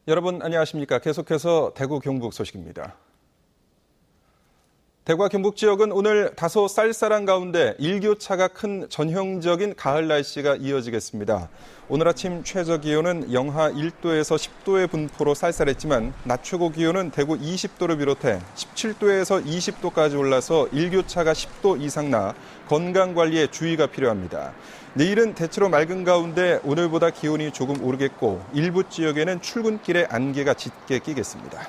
여러분 안녕하십니까? 계속해서 대구 경북 소식입니다. 대구와 경북 지역은 오늘 다소 쌀쌀한 가운데 일교차가 큰 전형적인 가을 날씨가 이어지겠습니다. 오늘 아침 최저 기온은 영하 1도에서 10도의 분포로 쌀쌀했지만 낮 최고 기온은 대구 20도를 비롯해 17도에서 20도까지 올라서 일교차가 10도 이상 나 건강관리에 주의가 필요합니다. 내일은 대체로 맑은 가운데 오늘보다 기온이 조금 오르겠고 일부 지역에는 출근길에 안개가 짙게 끼겠습니다.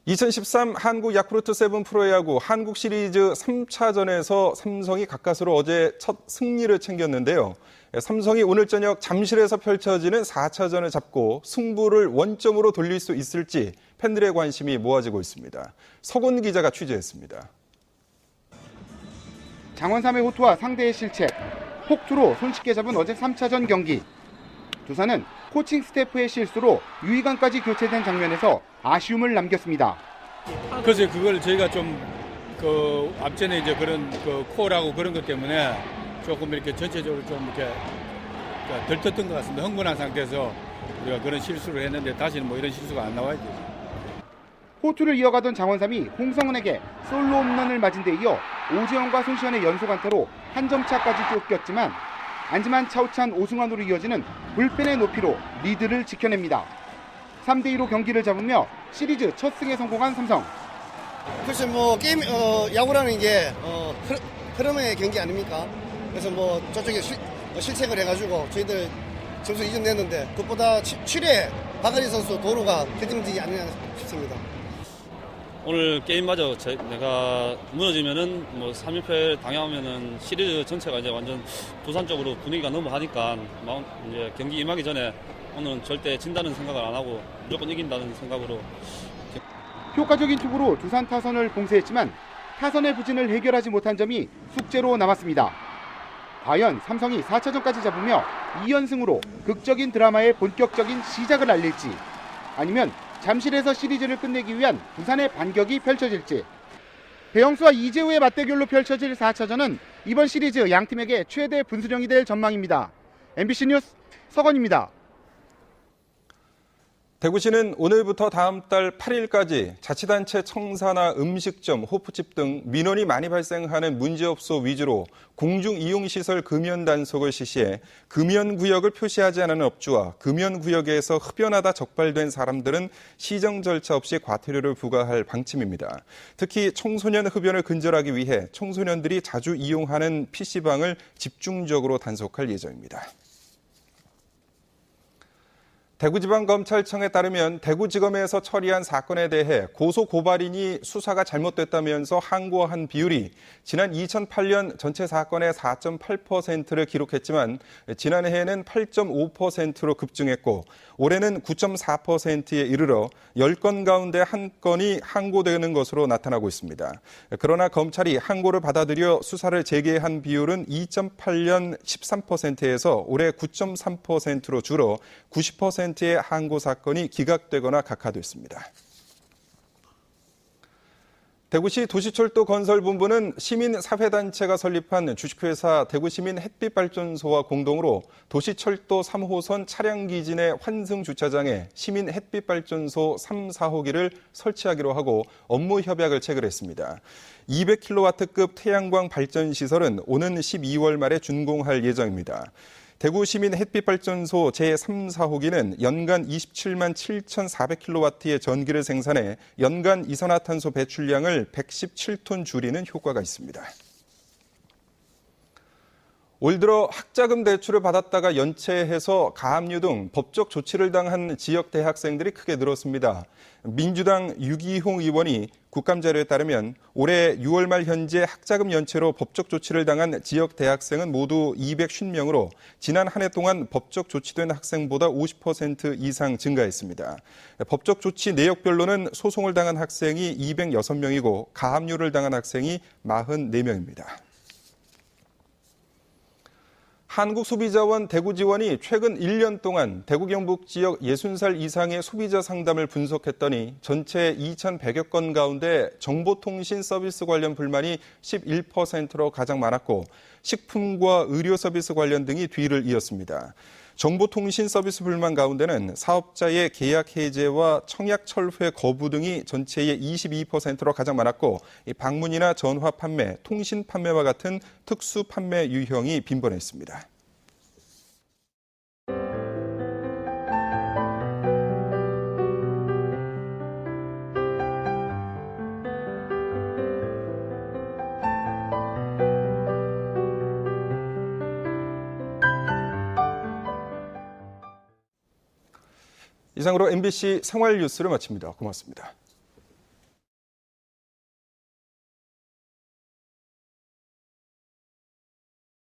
2013 한국 야쿠르트 7 프로야구 한국 시리즈 3차전에서 삼성이 가까스로 어제 첫 승리를 챙겼는데요. 삼성이 오늘 저녁 잠실에서 펼쳐지는 4차전을 잡고 승부를 원점으로 돌릴 수 있을지 팬들의 관심이 모아지고 있습니다. 서곤 기자가 취재했습니다. 장원 3회 호투와 상대의 실책, 폭투로 손쉽게 잡은 어제 3차전 경기. 두산은 코칭 스태프의 실수로 유희관까지 교체된 장면에서 아쉬움을 남겼습니다. 그래서 그걸 저희가 좀 앞전에 이제 그런 콜하고 그런 것 때문에 조금 이렇게 전체적으로 좀 이렇게 덜 떴던 것 같습니다. 흥분한 상태에서 우리가 그런 실수를 했는데 다시는 뭐 이런 실수가 안 나와야죠. 호투를 이어가던 장원삼이 홍성은에게 솔로 홈런을 맞은 데 이어 오재영과 손시현의 연속 안타로 한 점 차까지 쫓겼지만 안지만 차우찬 오승환으로 이어지는 불펜의 높이로 리드를 지켜냅니다. 3대2로 경기를 잡으며 시리즈 첫 승에 성공한 삼성. 글쎄 뭐 게임 야구라는 게 흐름의 경기 아닙니까? 그래서 뭐 저쪽에 실책을 해가지고 저희들 점수 2점 냈는데 그것보다 7회 박아리 선수 도루가 결정적이 아니냐 싶습니다. 오늘 게임마저 내가 무너지면은 뭐 3연패를 당하면은 시리즈 전체가 이제 완전 두산 쪽으로 분위기가 넘어가니까 이제 경기 임하기 전에 오늘은 절대 진다는 생각을 안 하고 무조건 이긴다는 생각으로. 효과적인 투구로 두산 타선을 봉쇄했지만 타선의 부진을 해결하지 못한 점이 숙제로 남았습니다. 과연 삼성이 4차전까지 잡으며 2연승으로 극적인 드라마의 본격적인 시작을 알릴지 아니면 잠실에서 시리즈를 끝내기 위한 두산의 반격이 펼쳐질지. 배영수와 이재우의 맞대결로 펼쳐질 4차전은 이번 시리즈 양팀에게 최대 분수령이 될 전망입니다. MBC 뉴스 서건입니다. 대구시는 오늘부터 다음 달 8일까지 자치단체 청사나 음식점, 호프집 등 민원이 많이 발생하는 문제업소 위주로 공중이용시설 금연 단속을 실시해 금연구역을 표시하지 않은 업주와 금연구역에서 흡연하다 적발된 사람들은 시정 절차 없이 과태료를 부과할 방침입니다. 특히 청소년 흡연을 근절하기 위해 청소년들이 자주 이용하는 PC방을 집중적으로 단속할 예정입니다. 대구지방검찰청에 따르면 대구지검에서 처리한 사건에 대해 고소고발인이 수사가 잘못됐다면서 항고한 비율이 지난 2008년 전체 사건의 4.8%를 기록했지만 지난해에는 8.5%로 급증했고 올해는 9.4%에 이르러 10건 가운데 1건이 항고되는 것으로 나타나고 있습니다. 그러나 검찰이 항고를 받아들여 수사를 재개한 비율은 2008년 13%에서 올해 9.3%로 줄어 90%의 항고 사건이 기각되거나 각하됐습니다. 대구시 도시철도건설본부는 시민사회단체가 설립한 주식회사 대구시민 햇빛발전소와 공동으로 도시철도 3호선 차량기지 내 환승주차장에 시민 햇빛발전소 3, 4호기를 설치하기로 하고 업무 협약을 체결했습니다. 200kW급 태양광 발전시설은 오는 12월 말에 준공할 예정입니다. 대구시민 햇빛발전소 제3, 4호기는 연간 27만 7,400kW의 전기를 생산해 연간 이산화탄소 배출량을 117톤 줄이는 효과가 있습니다. 올 들어 학자금 대출을 받았다가 연체해서 가압류 등 법적 조치를 당한 지역 대학생들이 크게 늘었습니다. 민주당 유기홍 의원이 국감자료에 따르면 올해 6월 말 현재 학자금 연체로 법적 조치를 당한 지역 대학생은 모두 250명으로 지난 한 해 동안 법적 조치된 학생보다 50% 이상 증가했습니다. 법적 조치 내역별로는 소송을 당한 학생이 206명이고 가압류를 당한 학생이 44명입니다. 한국소비자원 대구지원이 최근 1년 동안 대구 경북 지역 60살 이상의 소비자 상담을 분석했더니 전체 2,100여 건 가운데 정보통신 서비스 관련 불만이 11%로 가장 많았고 식품과 의료 서비스 관련 등이 뒤를 이었습니다. 정보통신 서비스 불만 가운데는 사업자의 계약 해제와 청약 철회 거부 등이 전체의 22%로 가장 많았고 방문이나 전화 판매, 통신 판매와 같은 특수 판매 유형이 빈번했습니다. 이상으로 MBC 생활 뉴스를 마칩니다. 고맙습니다.